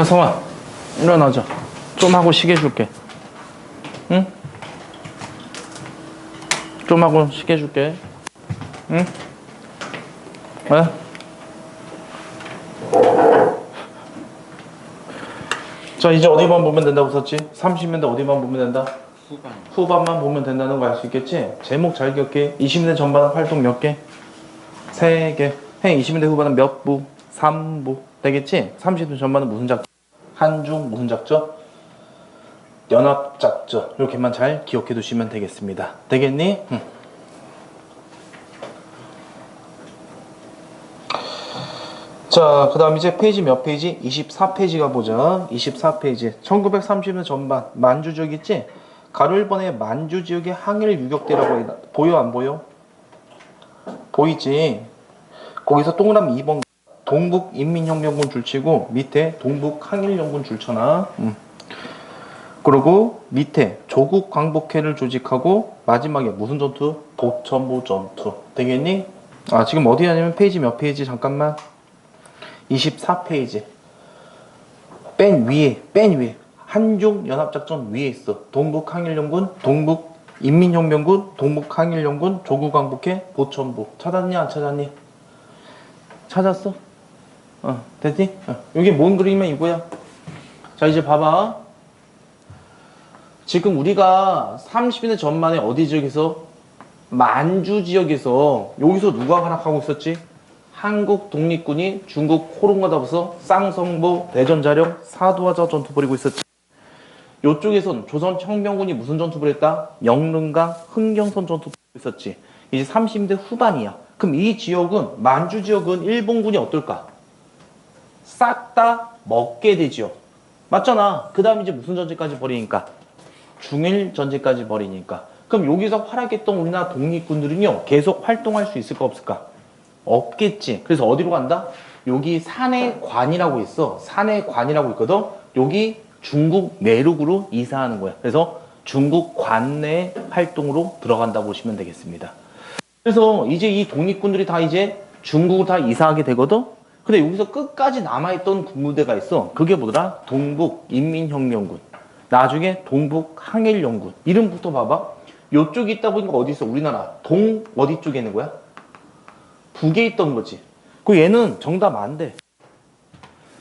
성아, 일어나자. 좀 하고 쉬게 해줄게. 응? 좀 하고 쉬게 해줄게. 응? 왜? 자, 이제 어디만 보면 된다고 썼지? 30년대 어디만 보면 된다? 후반만 보면 된다는 거 알 수 있겠지? 제목 잘 기억해. 20년대 전반은 활동 몇 개? 3개. 20년대 후반은 몇 부? 3부. 되겠지? 30년대 전반은 무슨 작전? 한중 무슨 작전? 연합작전. 이렇게만 잘 기억해 두시면 되겠습니다. 되겠니? 응. 자, 그 다음 이제 페이지 몇 페이지? 24페이지가 보자. 24페이지. 1930년 전반 만주 지역 있지? 가로 1번에 만주 지역의 항일 유격대라고 해. 보여 안 보여? 보이지? 거기서 동그라미 2번 동북인민혁명군 줄치고 밑에 동북항일연군 줄쳐놔. 그리고 밑에 조국 광복회를 조직하고 마지막에 무슨 전투? 보천보 전투. 되겠니? 아, 지금 어디 하냐면 페이지 몇 페이지? 잠깐만. 24페이지. 맨 위에 한중연합작전 위에 있어. 동북항일연군, 동북인민혁명군, 동북항일연군, 조국광복회, 보천보. 찾았니 안 찾았니? 찾았어? 됐지? 여기 뭔 그림이면 이거야. 자, 이제 봐봐. 지금 우리가 30년 전만에 어디 지역에서? 만주 지역에서 여기서 누가 활약하고 있었지? 한국 독립군이 중국 호롱가다부서 쌍성보, 대전자령, 사두화자 전투 벌이고 있었지. 요쪽에선 조선혁명군이 무슨 전투 벌였다? 영릉강, 흥경선 전투 벌이고 있었지. 이제 30대 후반이야. 그럼 이 지역은, 만주 지역은 일본군이 어떨까? 싹 다 먹게 되죠. 맞잖아. 그 다음 이제 무슨 전쟁까지 벌이니까? 중일 전쟁까지 벌이니까. 그럼 여기서 활약했던 우리나라 독립군들은요, 계속 활동할 수 있을까 없을까? 없겠지. 그래서 어디로 간다? 여기 산해관이라고 있어. 산해관이라고 있거든. 여기 중국 내륙으로 이사하는 거야. 그래서 중국 관내 활동으로 들어간다고 보시면 되겠습니다. 그래서 이제 이 독립군들이 다 이제 중국으로 다 이사하게 되거든. 근데 여기서 끝까지 남아있던 군부대가 있어. 그게 뭐더라? 동북인민혁명군. 나중에 동북항일연군. 이름부터 봐봐. 요쪽에 있다 보니까 어디 있어? 우리나라 동 어디 쪽에 있는 거야? 북에 있던 거지. 그 얘는 정답 안 돼.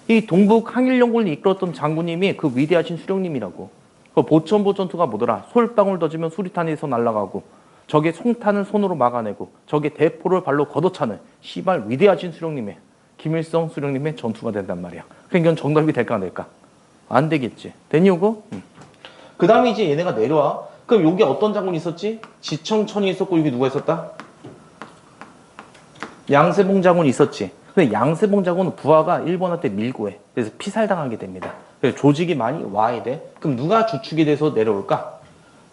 이 동북항일연군을 이끌었던 장군님이 그 위대하신 수령님이라고. 그 보천보 전투가 뭐더라? 솔방울 던지면 수리탄에서 날아가고, 적의 송탄을 손으로 막아내고, 적의 대포를 발로 걷어차는 시발 위대하신 수령님의, 김일성 수령님의 전투가 된단 말이야. 그러니까 이건 정답이 될까 안 될까? 안 되겠지. 되니 이거? 그 다음에 이제 얘네가 내려와. 그럼 여기 어떤 장군이 있었지? 지청천이 있었고, 여기 누가 있었다? 양세봉 장군이 있었지. 근데 양세봉 장군은 부하가 일본한테 밀고 해. 그래서 피살당하게 됩니다. 그래서 조직이 많이 와야 돼. 그럼 누가 주축이 돼서 내려올까?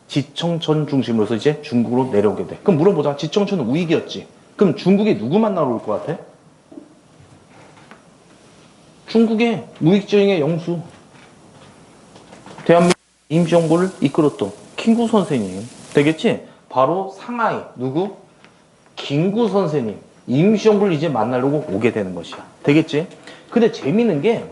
지청천 중심으로서 이제 중국으로 내려오게 돼. 그럼 물어보자. 지청천은 우익이었지. 그럼 중국에 누구 만나러 올 것 같아? 중국의 무익정의 영수. 대한민국 임시정부를 이끌었던 킹구 선생님. 되겠지? 바로 상하이. 누구? 김구 선생님. 임시정부를 이제 만나려고 오게 되는 것이야. 되겠지? 근데 재밌는 게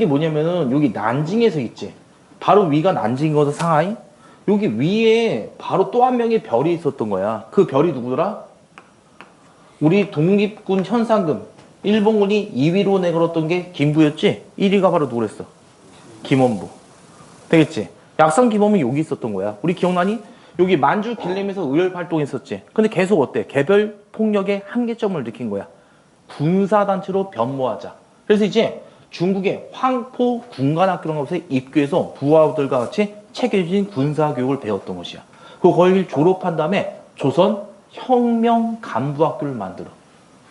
뭐냐면은 여기 난징에서 있지. 바로 위가 난징이거든, 상하이. 여기 위에 바로 또 한 명의 별이 있었던 거야. 그 별이 누구더라? 우리 독립군 현상금. 일본군이 2위로 내걸었던 게 김부였지? 1위가 바로 누구랬어? 김원부. 되겠지? 약산 김원이 여기 있었던 거야. 우리 기억나니? 여기 만주 길림에서 의열 활동했었지. 근데 계속 어때? 개별 폭력의 한계점을 느낀 거야. 군사단체로 변모하자. 그래서 이제 중국의 황포 군관학교라는 곳에 입교해서 부하들과 같이 체계적인 군사교육을 배웠던 것이야. 그걸 졸업한 다음에 조선 혁명간부학교를 만들어.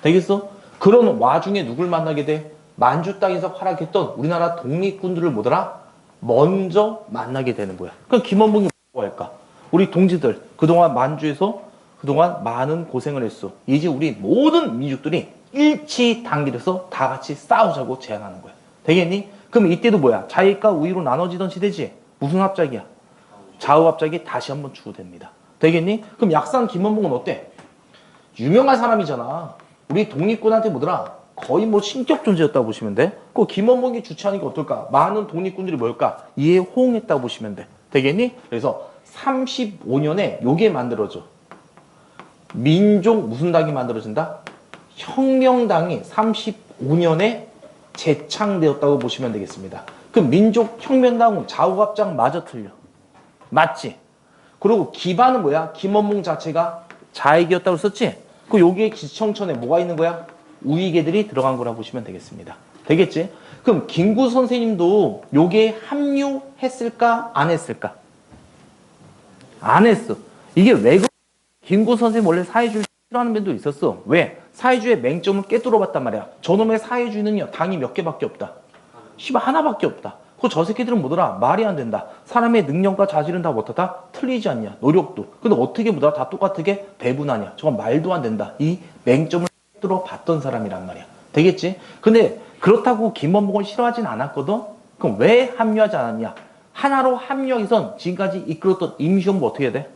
되겠어? 그런 와중에 누굴 만나게 돼? 만주 땅에서 활약했던 우리나라 독립군들을 뭐더라? 먼저 만나게 되는 거야. 그럼 김원봉이 뭐라고 할까? 우리 동지들 그동안 만주에서 그동안 많은 고생을 했어. 이제 우리 모든 민족들이 일치단결해서 다 같이 싸우자고 제안하는 거야. 되겠니? 그럼 이때도 뭐야? 좌익과 우위로 나눠지던 시대지? 무슨 합작이야? 좌우 합작이 다시 한번 추구됩니다. 되겠니? 그럼 약산 김원봉은 어때? 유명한 사람이잖아. 우리 독립군한테 뭐더라? 거의 뭐 신격 존재였다고 보시면 돼. 그 김원봉이 주최하니까 어떨까? 많은 독립군들이 뭘까? 이에 호응했다고 보시면 돼. 되겠니? 그래서 35년에 요게 만들어져. 민족 무슨 당이 만들어진다? 혁명당이 35년에 재창되었다고 보시면 되겠습니다. 그 민족혁명당 좌우합작 마저 틀려. 맞지? 그리고 기반은 뭐야? 김원봉 자체가 좌익이었다고 썼지? 그 여기에 기청천에 뭐가 있는 거야? 우익애들이 들어간 거라고 보시면 되겠습니다. 되겠지? 그럼 김구 선생님도 요게 합류했을까? 안 했을까? 안 했어. 이게 왜 그래? 김구 선생님 원래 사회주의 싫어하는 면도 있었어. 왜? 사회주의의 맹점을 깨뚫어봤단 말이야. 저놈의 사회주의는요, 당이 몇 개밖에 없다. 씨발 하나밖에 없다. 저 새끼들은 뭐더라? 말이 안 된다. 사람의 능력과 자질은 다 못하다? 틀리지 않냐? 노력도. 근데 어떻게 뭐더라? 다 똑같게 배분하냐? 저건 말도 안 된다. 이 맹점을 깨뚫어봤던 사람이란 말이야. 되겠지? 근데 그렇다고 김원봉을 싫어하진 않았거든? 그럼 왜 합류하지 않았냐? 하나로 합류하기선 지금까지 이끌었던 임시정부 어떻게 해야 돼?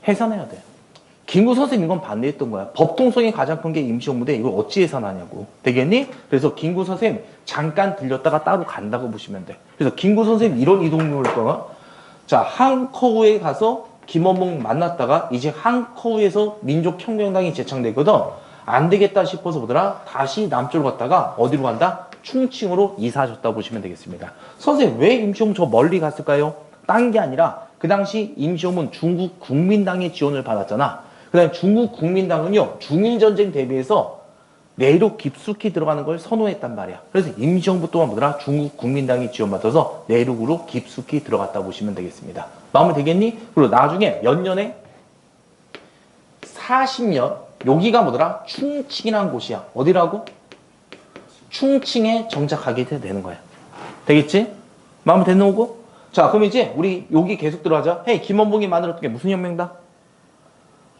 해산해야 돼. 김구 선생님 이건 반대했던 거야. 법통성이 가장 큰 게 임시정부인데 이걸 어찌 해산하냐고. 되겠니? 그래서 김구 선생님 잠깐 들렸다가 따로 간다고 보시면 돼. 그래서 김구 선생님 이런 이동률을 떠나. 자, 항커우에 가서 김원봉 만났다가 이제 항커우에서 민족혁명당이 재창되거든. 안 되겠다 싶어서 보더라. 다시 남쪽으로 갔다가 어디로 간다? 충칭으로 이사하셨다고 보시면 되겠습니다. 선생님 왜 임시정부 저 멀리 갔을까요? 딴 게 아니라 그 당시 임시정부는 중국 국민당의 지원을 받았잖아. 그 다음에 중국 국민당은요, 중일전쟁 대비해서 내로 깊숙이 들어가는 걸 선호했단 말이야. 그래서 임시정부 또한 뭐더라? 중국 국민당이 지원받아서 내륙으로 깊숙이 들어갔다 보시면 되겠습니다. 마음에 되겠니? 그리고 나중에 몇 년에? 40년. 여기가 뭐더라? 충칭이라는 곳이야. 어디라고? 충칭에 정착하게 되는 거야. 되겠지? 마음에 되는 거고? 자, 그럼 이제 우리 여기 계속 들어가자. 헤이, 김원봉이 만들었던 게 무슨 혁명당?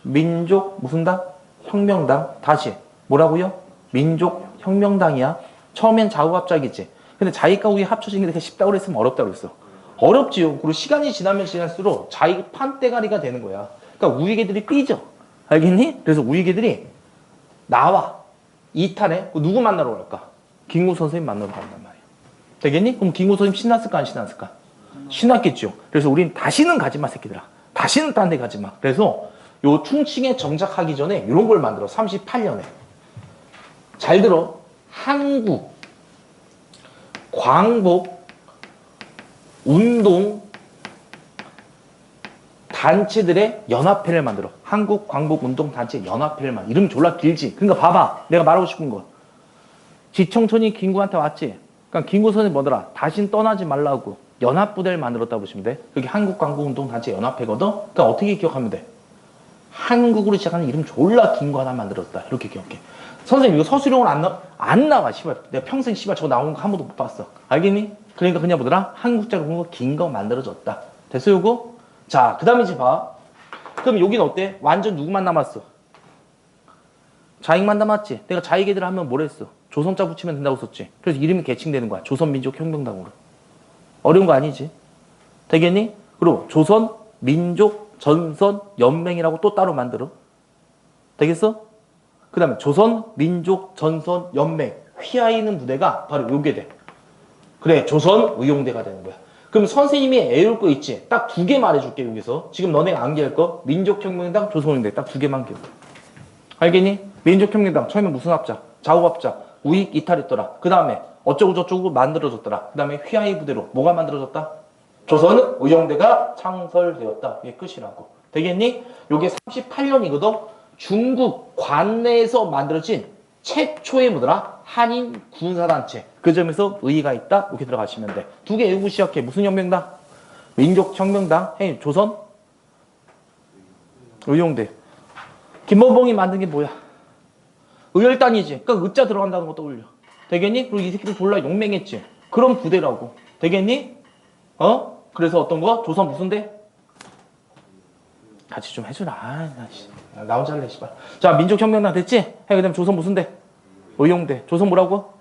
민족 무슨 당? 혁명당. 다시 뭐라고요? 민족혁명당이야. 처음엔 좌우합작이지. 근데 자익과 우익이 합쳐진 게 이렇게 쉽다고 그랬으면 어렵다고 그랬어. 어렵지요. 그리고 시간이 지나면 지날수록 자익 판대가리가 되는 거야. 그러니까 우익애들이 삐져. 알겠니? 그래서 우익애들이 나와. 이탈해. 누구 만나러 갈까? 김구 선생님 만나러 간단 말이야. 되겠니? 그럼 김구 선생님 신났을까 안 신났을까? 신났겠죠. 그래서 우린 다시는 가지마 새끼들아. 다시는 딴 데 가지마. 그래서 요 충칭에 정착하기 전에 이런 걸 만들어. 38년에. 잘 들어. 한국 광복 운동 단체들의 연합회를 만들어. 한국 광복 운동 단체 연합회를 만들어. 이름 졸라 길지. 그러니까 봐봐. 내가 말하고 싶은 거. 지청천이 김구한테 왔지. 그러니까 김구 선생님 뭐더라? 다신 떠나지 말라고 연합부대를 만들었다 보시면 돼. 그게 한국 광복 운동 단체 연합회거든. 그러니까 어떻게 기억하면 돼? 한국으로 시작하는 이름 졸라 긴 거 하나 만들었다. 이렇게 기억해. 선생님 이거 서술형은 안 나와. 씨발. 내가 평생 씨발 저거 나오는 거 한 번도 못 봤어. 알겠니? 그러니까 그냥 뭐더라? 한국자로 그런 거 긴 거 만들어졌다. 됐어 요거? 자, 그 다음에 이제 봐. 그럼 여기는 어때? 완전 누구만 남았어? 자익만 남았지? 내가 자익애들 하면 뭘 했어? 조선자 붙이면 된다고 썼지? 그래서 이름이 개칭되는 거야. 조선민족혁명당으로. 어려운 거 아니지? 되겠니? 그리고 조선민족전선연맹이라고 또 따로 만들어. 되겠어? 그 다음에 조선민족전선연맹. 휘하이는 부대가 바로 요게 돼. 그래, 조선의용대가 되는 거야. 그럼 선생님이 애울 거 있지? 딱 두 개 말해줄게, 여기서. 지금 너네가 암기할 거. 민족혁명당, 조선의용대. 딱 두 개만 기억. 알겠니? 민족혁명당. 처음에 무슨 합작? 좌우합작. 우익 이탈했더라. 그 다음에 어쩌고저쩌고 만들어졌더라. 그 다음에 휘하이 부대로 뭐가 만들어졌다? 조선의용대가 창설되었다. 이게 끝이라고. 되겠니? 요게 38년이거든? 중국 관내에서 만들어진 최초의 뭐더라? 한인 군사단체. 그 점에서 의의가 있다. 이렇게 들어가시면 돼. 두 개 외우고 시작해. 무슨 혁명당? 민족혁명당. 헤이, 조선? 의용대. 김원봉이 만든 게 뭐야? 의열단이지. 그러니까 의자 들어간다는 거 떠올려. 되겠니? 그리고 이 새끼들 졸라 용맹했지. 그런 부대라고. 되겠니? 어? 그래서 어떤 거? 조선 무슨 대? 같이 좀 해주라. 나 혼자 할래, 씨발. 자, 민족혁명당 됐지? 해, 그 다음에 조선 무슨 대? 의용대. 조선 뭐라고?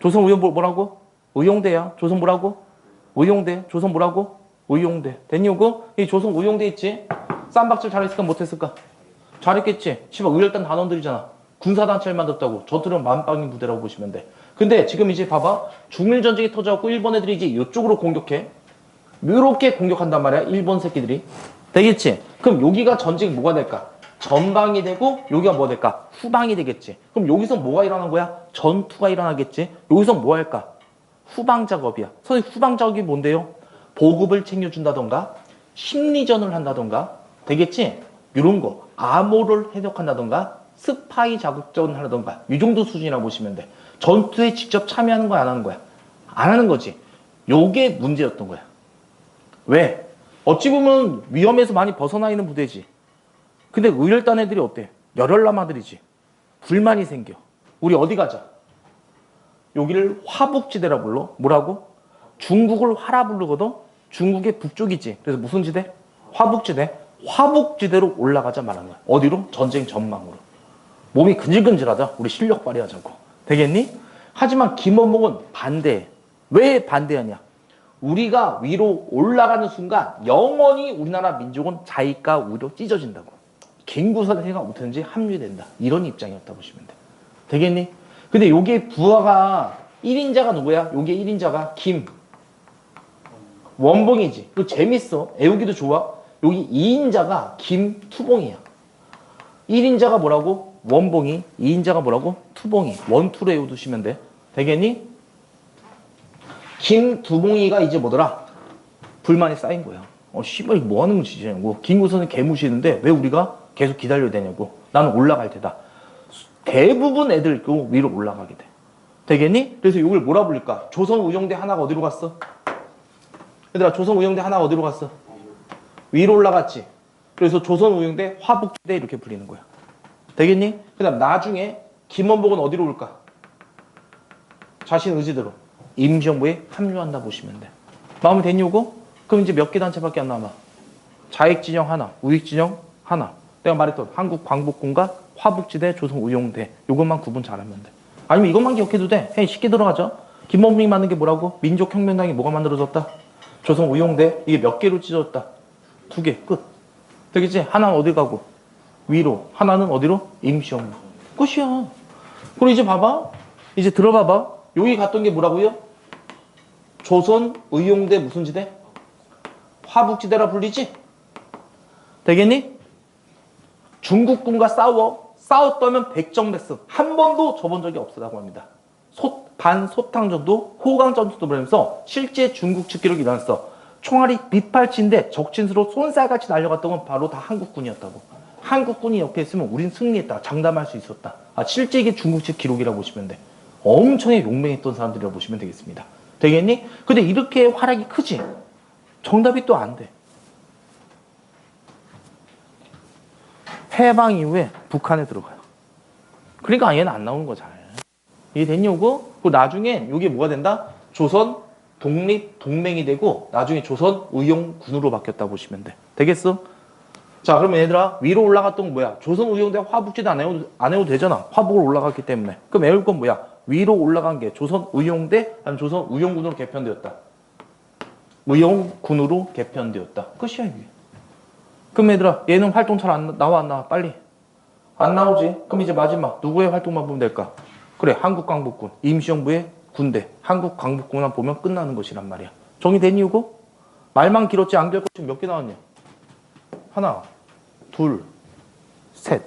조선 의용 뭐라고? 의용대야. 조선 뭐라고? 의용대. 조선 뭐라고? 의용대. 됐니, 이거? 이 조선 의용대 있지? 쌈박질 잘했을까, 못했을까? 잘했겠지? 씨발, 의열단 단원들이잖아. 군사단체를 만들었다고. 저들은 만빵의 부대라고 보시면 돼. 근데 지금 이제 봐봐. 중일전쟁이 터져갖고 일본 애들이 이제 이쪽으로 공격해. 이렇게 공격한단 말이야. 일본 새끼들이. 되겠지? 그럼 여기가 전쟁이 뭐가 될까? 전방이 되고 여기가 뭐 될까? 후방이 되겠지. 그럼 여기서 뭐가 일어나는 거야? 전투가 일어나겠지. 여기서 뭐 할까? 후방 작업이야. 선생님 후방 작업이 뭔데요? 보급을 챙겨준다던가 심리전을 한다던가 되겠지? 이런 거. 암호를 해석한다던가 스파이 자극전을 하던가 이 정도 수준이라고 보시면 돼. 전투에 직접 참여하는 거야 안 하는 거야? 안 하는 거지. 요게 문제였던 거야. 왜? 어찌 보면 위험에서 많이 벗어나 있는 부대지. 근데 의열단 애들이 어때? 열혈남아들이지. 불만이 생겨. 우리 어디 가자? 여기를 화북지대라 불러. 뭐라고? 중국을 화라 부르거든. 중국의 북쪽이지. 그래서 무슨 지대? 화북지대. 화북지대로 올라가자 말하는 거야. 어디로? 전쟁 전망으로. 몸이 근질근질하자. 우리 실력 발휘하자고. 되겠니? 하지만 김원봉은 반대해. 왜 반대하냐? 우리가 위로 올라가는 순간 영원히 우리나라 민족은 자익과 우위로 찢어진다고. 김구선이 생각 못했는지 합류된다. 이런 입장이었다 보시면 돼. 되겠니? 근데 요게 부하가 1인자가 누구야? 요게 1인자가 김원봉이지. 이거 재밌어. 애우기도 좋아. 여기 2인자가 김투봉이야. 1인자가 뭐라고? 원봉이. 2인자가 뭐라고? 투봉이. 원투로 외워두시면 돼. 되겠니? 김두봉이가 이제 뭐더라? 불만이 쌓인 거야. 씨발 이거 뭐 하는 거지? 김구선은 개무시는데 왜 우리가 계속 기다려야 되냐고. 나는 올라갈 테다. 대부분 애들 그 위로 올라가게 돼. 되겠니? 그래서 이걸 뭐라 불릴까? 조선의용대 하나가 어디로 갔어? 얘들아 조선의용대 하나가 어디로 갔어? 위로 올라갔지. 그래서 조선의용대 화북지대 이렇게 불리는 거야. 되겠니? 그 다음 나중에 김원복은 어디로 올까? 자신 의지대로 임시정부에 합류한다 보시면 돼. 마음에 됐냐고? 그럼 이제 몇 개 단체밖에 안 남아. 자익진영 하나, 우익진영 하나. 내가 말했던 한국광복군과 화북지대, 조선의용대. 이것만 구분 잘하면 돼. 아니면 이것만 기억해도 돼. 헤이 쉽게 들어가죠. 김원봉이 만든 게 뭐라고? 민족혁명당이 뭐가 만들어졌다? 조선의용대. 이게 몇 개로 찢어졌다? 2개. 끝. 되겠지? 하나는 어디 가고? 위로. 하나는 어디로? 임시정부. 끝이야. 그럼 이제 봐봐. 이제 들어봐봐. 여기 갔던 게 뭐라고요? 조선의용대 무슨 지대? 화북지대라 불리지? 되겠니? 중국군과 싸웠다면 백정백승. 한 번도 져본 적이 없다고 합니다. 반소탕전도 호강전투도 벌이면서 실제 중국 측 기록이 일어났어. 총알이 빗발친데 적진수로 쏜살같이 날려갔던 건 바로 다 한국군이었다고. 한국군이 옆에 있으면 우린 승리했다. 장담할 수 있었다. 실제 이게 중국 측 기록이라고 보시면 돼. 엄청나게 용맹했던 사람들이라고 보시면 되겠습니다. 되겠니? 근데 이렇게 활약이 크지? 정답이 또 안 돼. 해방 이후에 북한에 들어가요. 그러니까 얘는 안 나오는 거 잘. 이게 됐냐고? 그 나중에 이게 뭐가 된다? 조선 독립 동맹이 되고 나중에 조선 의용군으로 바뀌었다 보시면 돼. 되겠어? 자 그러면 얘들아 위로 올라갔던 건 뭐야? 조선 의용대 화북지대 안 해도 되잖아. 화북으로 올라갔기 때문에. 그럼 외울 건 뭐야? 위로 올라간 게 조선 의용대 아니면 조선 의용군으로 개편되었다. 의용군으로 개편되었다. 끝이야 이게. 그럼 얘들아 얘는 활동 잘 안 나와 안 나와? 빨리. 안 나오지? 그럼 이제 마지막 누구의 활동만 보면 될까? 그래 한국광복군 임시정부의 군대 한국광복군만 보면 끝나는 것이란 말이야. 정의된 이유고? 말만 길었지 안 길었지 몇 개 나왔냐? 하나 둘 셋.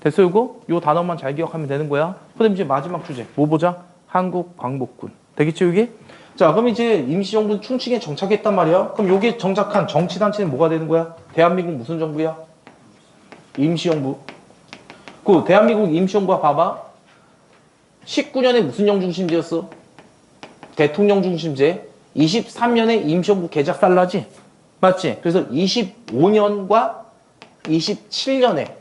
됐어 이거? 요 단어만 잘 기억하면 되는 거야. 그다음 이제 마지막 주제 뭐 보자? 한국광복군. 되겠지 이게? 자 그럼 이제 임시정부는 충칭에 정착했단 말이야. 그럼 요게 정착한 정치단체는 뭐가 되는 거야? 대한민국 무슨 정부야? 임시정부. 그 대한민국 임시정부가 봐봐. 19년에 무슨 령 중심제였어? 대통령 중심제. 23년에 임시정부 개작살라지? 맞지? 그래서 25년과 27년에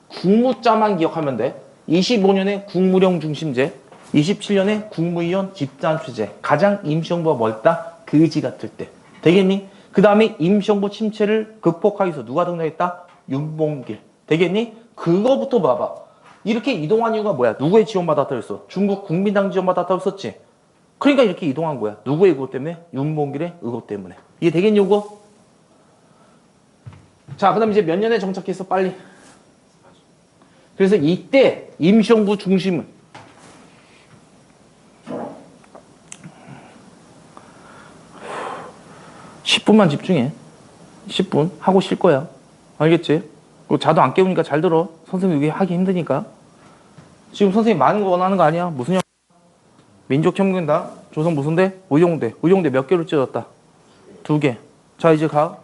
국무자만 기억하면 돼. 25년에 국무령 중심제, 27년에 국무위원 집단체제. 가장 임시정부가 멀다? 그지 같을 때. 되겠니? 그 다음에 임시정부 침체를 극복하기 위해서 누가 등장했다? 윤봉길. 되겠니? 그거부터 봐봐. 이렇게 이동한 이유가 뭐야? 누구의 지원받았다 했어? 중국 국민당 지원받았다 했었지? 그러니까 이렇게 이동한 거야. 누구의 의거 때문에? 윤봉길의 의거 때문에. 이게 되겠니, 이거? 자, 그 다음 이제 몇 년에 정착했어? 빨리. 그래서 이때 임시정부 중심은 10분만 집중해. 10분 하고 쉴 거야. 알겠지? 그리고 자도 안 깨우니까 잘 들어. 선생님 이게 하기 힘드니까. 지금 선생님 많은 거 원하는 거 아니야? 무슨 형? 민족혁명이다. 조선 무슨 대? 의용대. 의용대 몇 개로 찢었다? 2개. 자 이제 가.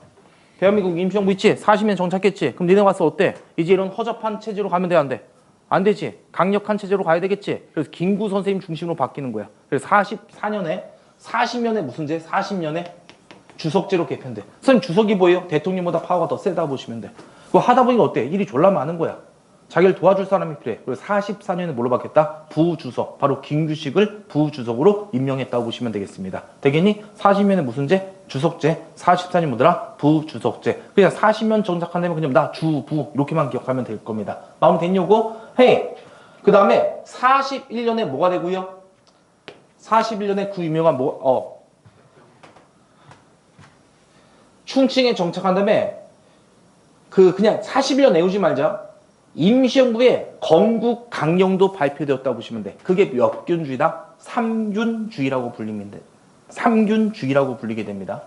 대한민국 임시정부 있지? 40년 정착했지? 그럼 니네 와서 어때? 이제 이런 허접한 체제로 가면 돼, 안 돼? 안 되지. 강력한 체제로 가야 되겠지? 그래서 김구 선생님 중심으로 바뀌는 거야. 그래서 44년에 40년에 무슨 제? 40년에 주석제로 개편돼. 선생님 주석이 뭐예요? 대통령보다 파워가 더 세다 보시면 돼. 그거 하다 보니까 어때? 일이 졸라 많은 거야. 자기를 도와줄 사람이 필요해. 그래서 44년에 뭘로 바뀌었다? 부주석. 바로 김규식을 부주석으로 임명했다고 보시면 되겠습니다. 되겠니? 40년에 무슨 제? 주석제. 44년 뭐더라? 부주석제. 그냥 40년 정착한 다음에 그냥 나 주부 이렇게만 기억하면 될 겁니다. 마음에 됐냐고? 헤이. 그 다음에 41년에 뭐가 되고요? 41년에 그 유명한 충칭에 정착한 다음에 그냥 41년 내우지 말자. 임시정부의 건국 강령도 발표되었다고 보시면 돼. 그게 몇 균주의다? 3균주의라고 불립니다. 3균주의라고 불리게 됩니다.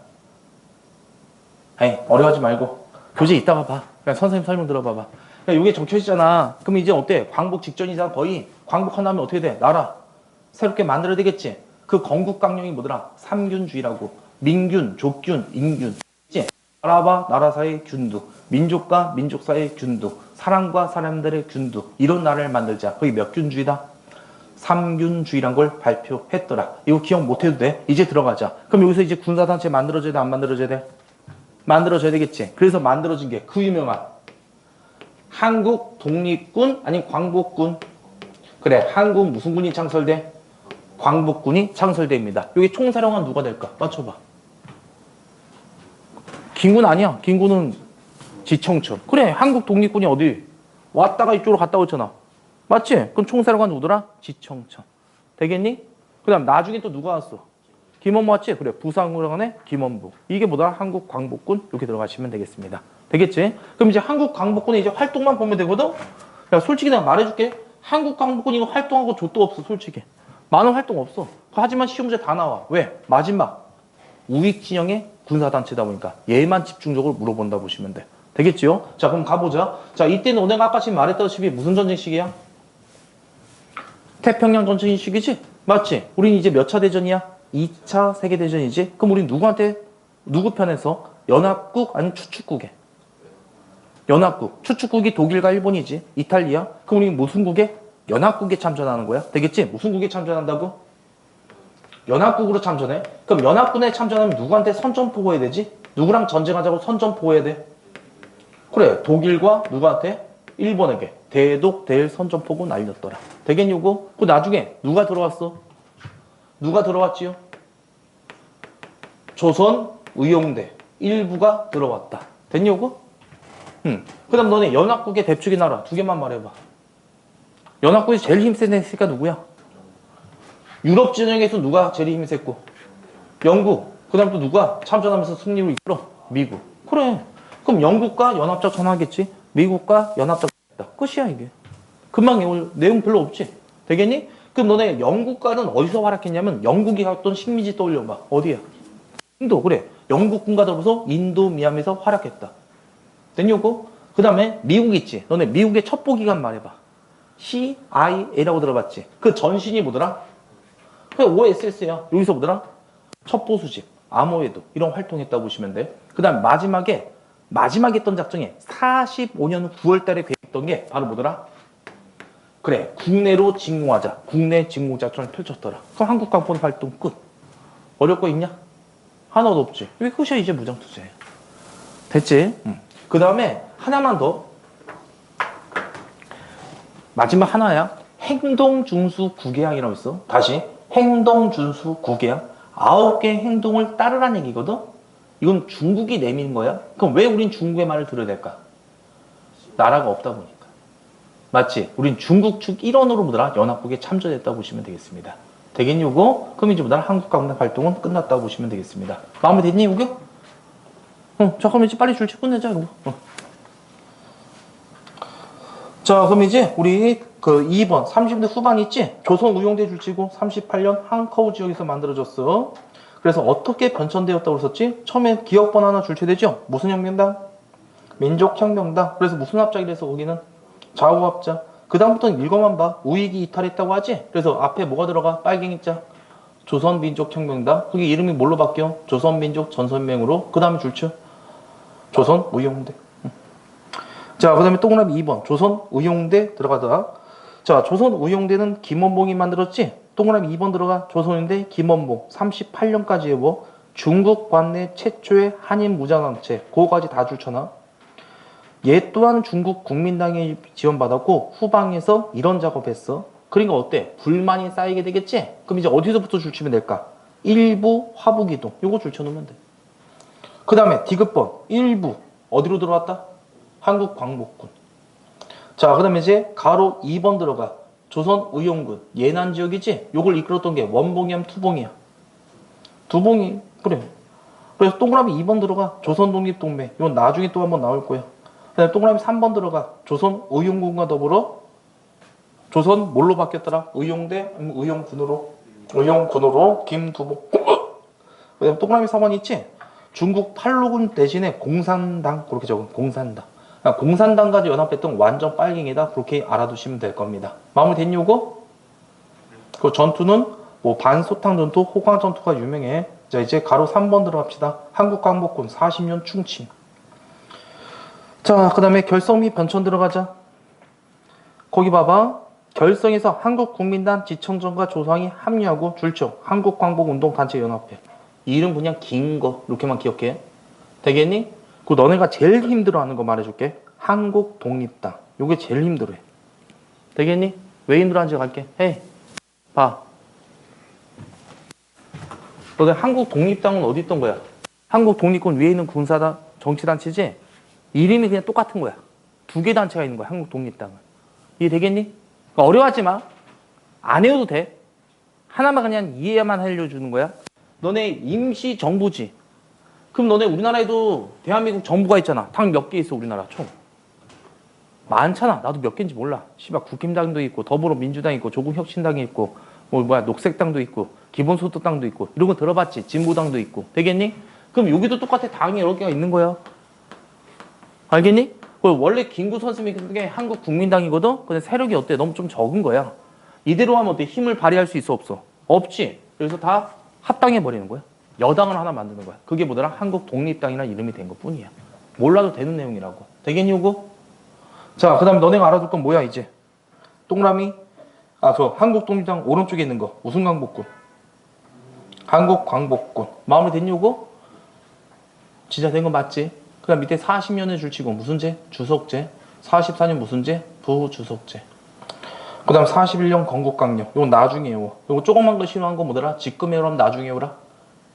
에이, 어려워하지 말고 교재 이따가 봐. 그냥 선생님 설명 들어봐봐. 그러니까 이게 적혀있잖아. 그럼 이제 어때? 광복 직전이잖아. 거의 광복한 다음에 어떻게 돼? 나라 새롭게 만들어야 되겠지. 그 건국 강령이 뭐더라? 3균주의라고. 민균, 족균, 인균. 그치? 나라와 나라 사이의 균두, 민족과 민족 사이의 균두, 사람과 사람들의 균두, 이런 나라를 만들자. 거기 몇 균주의다? 3균주의란 걸 발표했더라. 이거 기억 못해도 돼. 이제 들어가자. 그럼 여기서 이제 군사단체 만들어져야 돼? 안 만들어져야 돼? 만들어져야 되겠지. 그래서 만들어진 게 그 유명한 한국 독립군 아니면 광복군. 그래, 한국 무슨 군이 창설돼? 광복군이 창설됩니다. 여기 총사령관 누가 될까? 맞춰봐. 김군 아니야. 김군은 지청천. 그래, 한국 독립군이 어디? 왔다가 이쪽으로 갔다 오잖아. 맞지? 그럼 총사령관 누구더라? 지청천. 되겠니? 그 다음 나중에 또 누가 왔어? 김원무 왔지? 그래, 부산군의 김원부. 이게 뭐더라? 한국 광복군. 이렇게 들어가시면 되겠습니다. 되겠지? 그럼 이제 한국 광복군의 이제 활동만 보면 되거든? 야, 솔직히 내가 말해줄게. 한국 광복군 이거 활동하고 족도 없어, 솔직히. 많은 활동 없어. 하지만 시험 문제 다 나와. 왜? 마지막. 우익 진영의 군사단체다 보니까 얘만 집중적으로 물어본다 보시면 돼. 되겠지요? 자, 그럼 가보자. 자, 이때는 내가 아까 지금 말했다시피 무슨 전쟁 시기야? 태평양 전쟁 시기지? 맞지? 우린 이제 몇 차 대전이야? 2차 세계대전이지? 그럼 우린 누구 편에서? 연합국 아니면 추축국에? 연합국. 추축국이 독일과 일본이지? 이탈리아? 그럼 우린 무슨 국에? 연합국에 참전하는 거야? 되겠지? 무슨 국에 참전한다고? 연합국으로 참전해? 그럼 연합군에 참전하면 누구한테 선전포고해야 되지? 누구랑 전쟁하자고 선전포고해야 돼? 그래, 독일과 누구한테? 일본에게 대독 대일 선전포고 날렸더라. 되겠냐고? 그 나중에 누가 들어왔어? 누가 들어왔지요? 조선 의용대 일부가 들어왔다. 됐냐고? 그 다음 너네 연합국의 대축이 나라 2개만 말해봐. 연합국이 제일 힘센 애가 누구야? 유럽 진영에서 누가 제일 힘이 셌고? 영국. 그 다음 또 누가 참전하면서 승리를 이끌어? 미국. 그래. 그럼 영국과 연합작전 하겠지? 미국과 연합작전 했다. 끝이야 이게. 금방 외울 내용 별로 없지? 되겠니? 그럼 너네 영국과는 어디서 활약했냐면 영국이 갔던 식민지 떠올려봐. 어디야? 인도. 그래. 영국군과 더불어서 인도 미함에서 활약했다. 됐냐고? 그 다음에 미국 있지? 너네 미국의 첩보기관 말해봐. CIA라고 들어봤지? 그 전신이 뭐더라? 그 OSS야. 여기서 뭐더라? 첩보수집, 암호외도 이런 활동했다고 보시면 돼. 그 다음 마지막에 했던 작전이 45년 9월 달에 계획했던 게 바로 뭐더라? 그래, 국내로 진공하자. 국내 진공 작전을 펼쳤더라. 그럼 한국 광군 활동 끝. 어려울 거 있냐? 하나도 없지. 이게 끝이야 이제 무장투제. 됐지? 그 다음에 하나만 더. 마지막 하나야. 행동준수 구개항이라고 있어. 다시. 행동준수 구개항. 9개 행동을 따르라는 얘기거든? 이건 중국이 내미는 거야? 그럼 왜 우린 중국의 말을 들어야 될까? 나라가 없다 보니까. 맞지? 우린 중국 측 일원으로 뭐더라? 연합국에 참전했다고 보시면 되겠습니다. 되겠냐고? 그럼 이제 뭐더라? 한국 강대 활동은 끝났다고 보시면 되겠습니다. 마음에 됐니, 이거? 자, 그럼 이제 빨리 줄치 끝내자, 이거. 자. 자, 그럼 이제 우리 그 2번 30대 후반 있지? 조선 우용대 줄지고 38년 한커우 지역에서 만들어졌어. 그래서 어떻게 변천되었다고 그랬었지? 처음에 기억번 하나 줄체되죠? 무슨 혁명당? 민족혁명당. 그래서 무슨 합작이래서 거기는 좌우합작. 그 다음부터는 읽어만 봐. 우익이 이탈했다고 하지? 그래서 앞에 뭐가 들어가? 빨갱이자 조선민족혁명당. 그게 이름이 뭘로 바뀌어? 조선민족 전선명으로. 그 다음에 줄쳐. 조선 우용대. 자, 그 다음에 동그라미 2번. 조선 의용대 들어가다. 자, 조선 의용대는 김원봉이 만들었지? 동그라미 2번 들어가. 조선인대 김원봉. 38년까지 해보. 중국 관내 최초의 한인 무장단체. 그거까지 다 줄쳐놔. 얘 또한 중국 국민당에 지원받았고 후방에서 이런 작업했어. 그러니까 어때? 불만이 쌓이게 되겠지? 그럼 이제 어디서부터 줄치면 될까? 일부 화북이동. 요거 줄쳐놓으면 돼. 그 다음에 디귿번. 일부. 어디로 들어왔다? 한국 광복군. 자, 그 다음에 이제 가로 2번 들어가. 조선 의용군. 예난 지역이지? 요걸 이끌었던 게 원봉이야, 투봉이야? 두봉이. 그래. 그래서 동그라미 2번 들어가. 조선 독립동맹. 이건 나중에 또 한번 나올 거야. 그 다음에 동그라미 3번 들어가. 조선 의용군과 더불어 조선 뭘로 바뀌었더라? 의용대? 의용군으로? 의용군으로 김두봉. 그 다음에 동그라미 4번 있지? 중국 팔로군 대신에 공산당. 그렇게 적은 공산당. 공산당까지 연합했던 완전 빨갱이다. 그렇게 알아두시면 될 겁니다. 마무리 됐니 요거? 그 전투는 뭐 반소탕 전투, 호광 전투가 유명해. 자, 이제 가로 3번 들어갑시다. 한국 광복군 40년 충칭. 자, 그 다음에 결성 및 변천 들어가자. 거기 봐봐. 결성에서 한국국민당 지청전과 조상이 합류하고 줄쳐. 한국광복운동단체연합회. 이름 그냥 긴 거 이렇게만 기억해. 되겠니? 그 너네가 제일 힘들어하는 거 말해줄게. 한국독립당. 요게 제일 힘들어해. 되겠니? 왜 힘들어하는지 갈게. 헤이, 봐. 너네 한국독립당은 어디 있던 거야? 한국독립군 위에 있는 군사단 정치단체지? 이름이 그냥 똑같은 거야. 두 개 단체가 있는 거야. 한국독립당은. 이해 되겠니? 그러니까 어려워하지 마. 안 해도 돼. 하나만 그냥 이해만 알려주는 거야. 너네 임시정부지. 그럼 너네 우리나라에도 대한민국 정부가 있잖아. 당 몇 개 있어 우리나라 총? 많잖아. 나도 몇 개인지 몰라. 씨발 국힘당도 있고 더불어민주당 있고 조국혁신당이 있고 녹색당도 있고 기본소득당도 있고 이런 거 들어봤지? 진보당도 있고. 되겠니? 그럼 여기도 똑같아. 당이 여러 개가 있는 거야. 알겠니? 원래 김구 선생님이 게 한국국민당이거든? 근데 세력이 어때? 너무 좀 적은 거야. 이대로 하면 어때? 힘을 발휘할 수 있어 없어? 없지. 그래서 다 합당해버리는 거야. 여당을 하나 만드는 거야. 그게 뭐더라? 한국독립당이라는 이름이 된 것 뿐이야. 몰라도 되는 내용이라고. 되겠니 요거? 자, 그 다음에 너네가 알아둘 건 뭐야 이제? 동그라미. 한국독립당 오른쪽에 있는 거. 무슨 광복군? 한국광복군. 마무리 됐니 요거? 진짜 된 거 맞지? 그 다음 밑에 40년의 줄치고 무슨 제? 주석제. 44년 무슨 제? 부주석제. 그 다음 41년 건국강령. 이건 나중에 외워. 이거 조그만 거 싫어한 거 뭐더라? 지금 외우라면 나중에 외우라.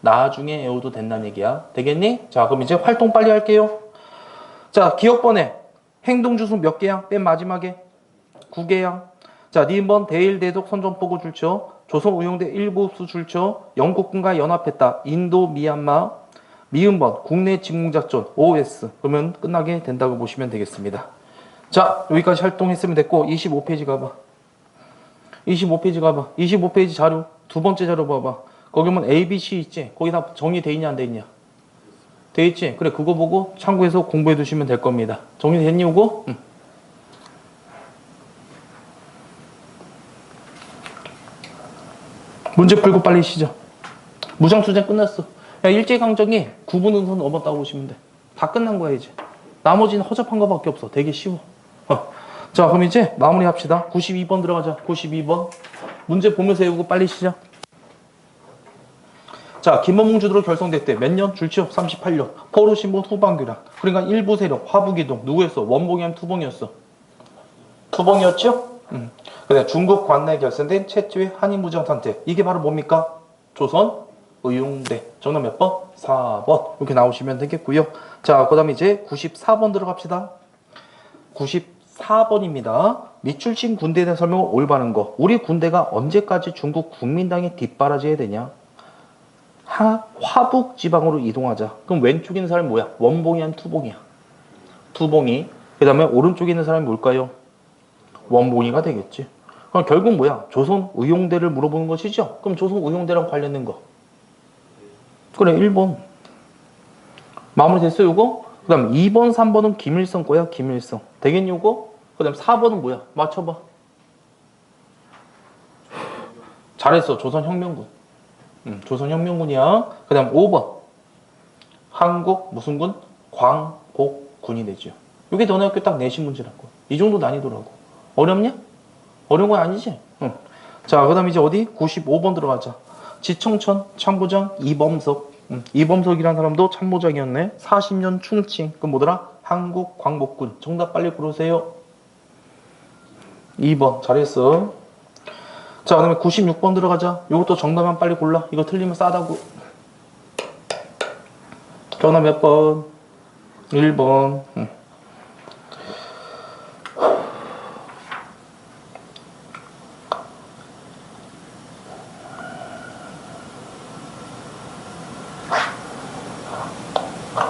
나중에 외워도 된다는 얘기야. 되겠니? 자, 그럼 이제 활동 빨리 할게요. 자, 기억번에 행동주소 몇 개야? 맨 마지막에 9개야. 자, 니은번 대일 대독 선전포고 줄쳐. 조선우용대 일부수 줄쳐. 영국군과 연합했다. 인도 미얀마. 미음번 국내 진공작전 OS. 그러면 끝나게 된다고 보시면 되겠습니다. 자, 여기까지 활동했으면 됐고 25페이지 가봐. 25페이지 가봐. 25페이지 자료 두 번째 자료 봐봐. 거기 보면 A, B, C 있지? 거기 다 정리돼 있냐 안 돼 있냐? 돼 있지? 그래, 그거 보고 참고해서 공부해 두시면 될 겁니다. 정리됐니 요거? 응. 문제 풀고 빨리 시작. 무장투쟁 끝났어. 야, 일제강점기 9분 은선 넘었다고 보시면 돼. 다 끝난 거야 이제. 나머지는 허접한 거밖에 없어. 되게 쉬워. 자, 그럼 이제 마무리 합시다. 92번 들어가자. 92번. 문제 보면서 외우고 빨리 시작. 자, 김원봉 주도로 결성됐대. 몇 년? 줄치역 38년. 포로신분 후방규랑. 그러니까 일부 세력, 화북이동. 누구였어? 원봉이면 투봉이었어? 투봉이었죠? 근데 중국 관내에 결성된 최초의 한인무장단체. 이게 바로 뭡니까? 조선 의용대. 정답 몇 번? 4번. 이렇게 나오시면 되겠고요. 자, 그 다음에 이제 94번 들어갑시다. 94번입니다. 미출신 군대에 대한 설명을 올바른 거. 우리 군대가 언제까지 중국 국민당에 뒷바라지해야 되냐? 화북 지방으로 이동하자. 그럼 왼쪽에 있는 사람이 뭐야? 원봉이 한 투봉이야. 투봉이. 그 다음에 오른쪽에 있는 사람이 뭘까요? 원봉이가 되겠지. 그럼 결국 뭐야? 조선 의용대를 물어보는 것이죠. 그럼 조선 의용대랑 관련된 거. 그래, 1번. 마무리됐어, 요거? 그 다음 2번, 3번은 김일성 거야, 김일성. 되겠니, 요거? 그 다음 4번은 뭐야? 맞춰봐. 잘했어, 조선혁명군. 조선혁명군이야. 그 다음 5번. 한국 무슨 군? 광복군이 되죠. 이게 너네 학교 딱 내신 문제라고. 이 정도 난이도라고. 어렵냐? 어려운 건 아니지? 응. 자, 그 다음 이제 어디? 95번 들어가자. 지청천 참모장 이범석. 이범석이라는 사람도 참모장이었네. 40년 충칭. 그럼 뭐더라? 한국 광복군. 정답 빨리 고르세요. 2번. 잘했어. 자, 그 다음에 96번 들어가자. 요것도 정답만 빨리 골라. 이거 틀리면 싸다고. 전화 몇 번? 1번.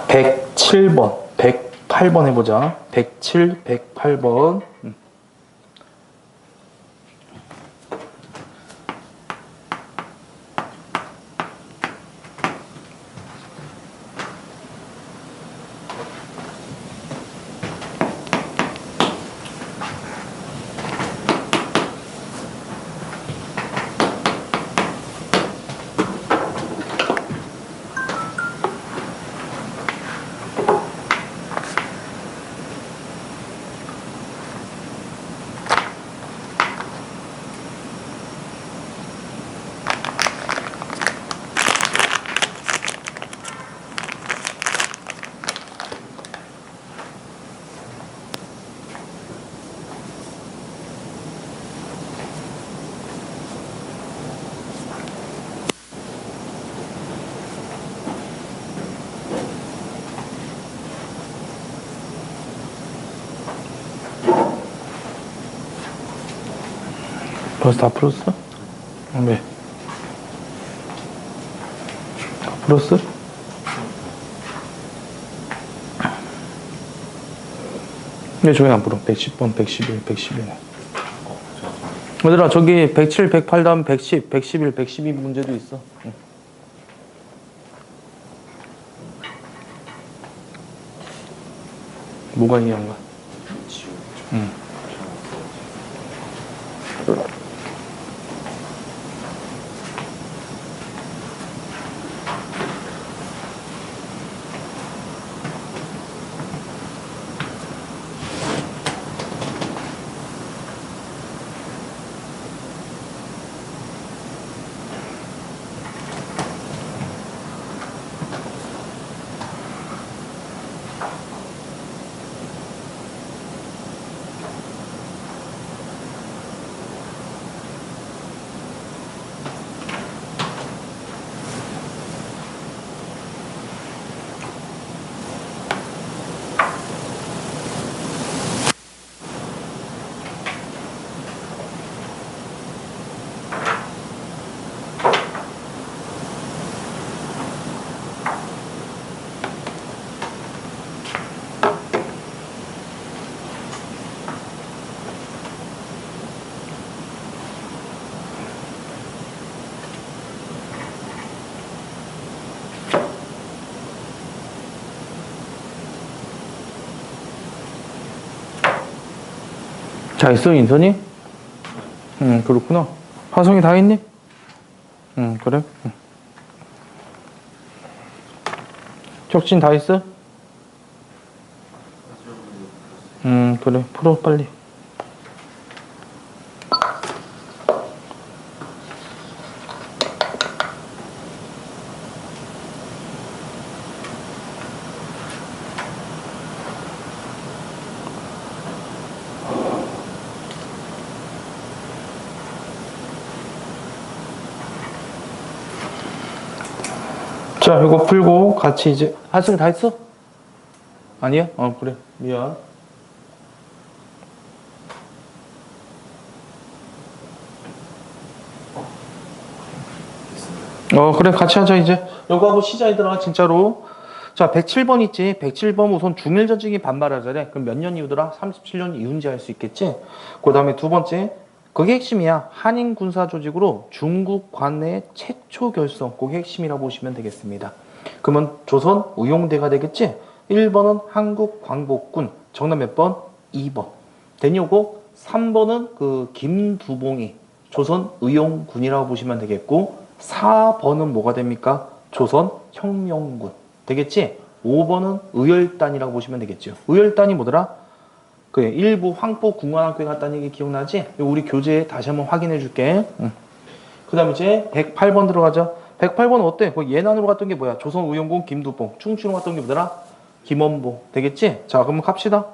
107번. 108번 해보자. 107, 108번. 벌써 다 풀었어? 왜? 다 풀었어? 왜 저기 안 풀어? 110번, 111, 111. 얘들아, 저기 107, 108 다음 110, 111, 112 문제도 있어. 응. 뭐가 이해한가? 응. 자, 있어, 인선이? 그렇구나. 화성이 다 있니? 그래. 혁진 다 있어? 그래. 풀어, 빨리. 자, 이거 풀고 같이 이제 한승 다 했어? 아니야? 그래. 미안. 그래. 같이 하자, 이제. 이거 하고 시작, 얘들아, 진짜로. 자, 107번 있지. 107번 우선 중일 전쟁이 반발하자래. 그럼 몇 년 이후더라? 37년 이후인지 알 수 있겠지. 그 다음에 두 번째, 그게 핵심이야. 한인 군사 조직으로 중국 관내 최초 결성. 그게 핵심이라고 보시면 되겠습니다. 그러면 조선 의용대가 되겠지. 1번은 한국 광복군. 정답 몇 번? 2번. 되냐고? 3번은 그 김두봉이 조선 의용군이라고 보시면 되겠고, 4번은 뭐가 됩니까? 조선 혁명군. 되겠지? 5번은 의열단이라고 보시면 되겠죠. 의열단이 뭐더라? 그 일부 황포 군관학교에 갔다는 얘기 기억나지? 우리 교재에 다시 한번 확인해 줄게. 그 다음에 이제 108번 들어가자. 108번은 어때? 그 예난으로 갔던 게 뭐야? 조선의용군 김두봉. 충추로 갔던 게 뭐더라? 김원보. 되겠지? 자, 그럼 갑시다.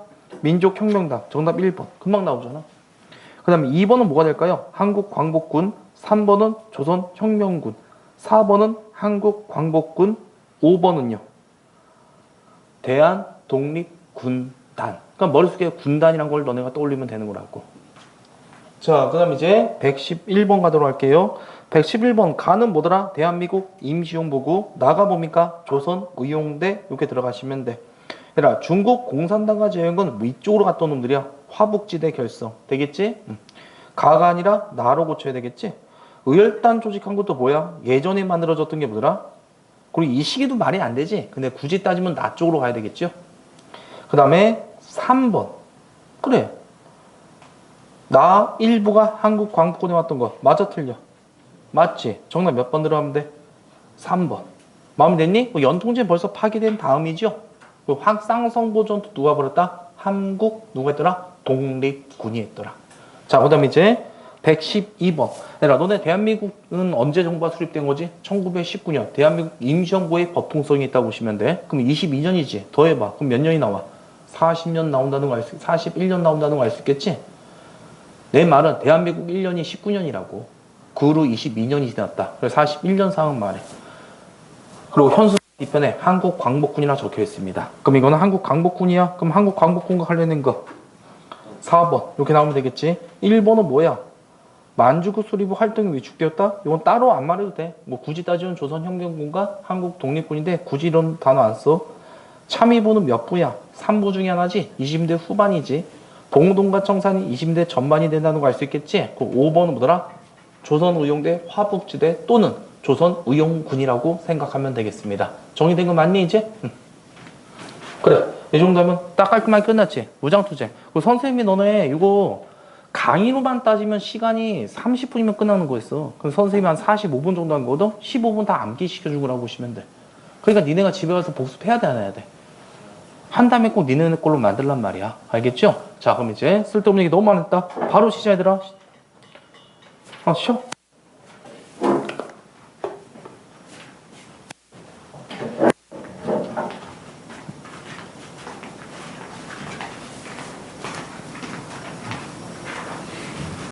민족혁명당. 정답 1번. 금방 나오잖아. 그 다음에 2번은 뭐가 될까요? 한국광복군. 3번은 조선혁명군. 4번은 한국광복군. 5번은요. 대한독립군단. 그러니까 머릿속에 군단이란 걸 너네가 떠올리면 되는 거라고. 자, 그 다음 이제 111번 가도록 할게요. 111번 가는 뭐더라? 대한민국 임시용보고 나가 뭡니까? 조선의용대 이렇게 들어가시면 돼. 얘들아, 중국 공산당과 제외한 위쪽으로 갔던 놈들이야. 화북지대 결성. 되겠지? 가가 아니라 나로 고쳐야 되겠지? 의열단 조직한 것도 뭐야? 예전에 만들어졌던 게 뭐더라? 그리고 이 시기도 말이 안 되지. 근데 굳이 따지면 나 쪽으로 가야 되겠죠? 그 다음에 3번. 그래. 나 일부가 한국 광복군에 왔던 거. 맞아, 틀려? 맞지? 정답 몇 번 들어가면 돼? 3번. 마음에 됐니? 연통제 벌써 파기된 다음이죠? 쌍성보 전투 누가 벌였다? 한국 누가 했더라? 독립군이 했더라. 자, 그 다음에 이제 112번. 얘들아, 너네 대한민국은 언제 정부가 수립된 거지? 1919년. 대한민국 임시정부의 법통성이 있다고 보시면 돼. 그럼 22년이지. 더해봐. 그럼 몇 년이 나와? 40년 나온다는 거 알 수, 41년 나온다는 거 알 수 있겠지? 내 말은 대한민국 1년이 19년이라고. 그 후로 22년이 지났다. 그래서 41년 상황 말해. 그리고 현수 뒤편에 한국광복군이라 적혀 있습니다. 그럼 이거는 한국광복군이야? 그럼 한국광복군과 관련된 거 4번 이렇게 나오면 되겠지. 1번은 뭐야? 만주국 수립부 활동이 위축되었다? 이건 따로 안 말해도 돼. 뭐 굳이 따지면 조선혁명군과 한국독립군인데 굳이 이런 단어 안 써. 참의부는 몇 부야? 3부 중에 하나지. 20대 후반이지. 봉동과 청산이 20대 전반이 된다는 거 알 수 있겠지? 그 5번은 뭐더라? 조선의용대 화북지대 또는 조선의용군이라고 생각하면 되겠습니다. 정리된 거 맞니 이제? 그래. 이 정도면 딱 깔끔하게 끝났지. 무장투쟁. 그 선생님이 너네 이거 강의로만 따지면 시간이 30분이면 끝나는 거였어. 그럼 선생님이 한 45분 정도 한 거거든? 15분 다 암기시켜준 거라고 보시면 돼. 그러니까 니네가 집에 가서 복습해야 돼, 안 해야 돼? 한 다음에 꼭 니네네 걸로 만들란 말이야. 알겠죠? 자, 그럼 이제 쓸데없는 얘기 너무 많았다. 바로 시작, 얘들아. 쉬어.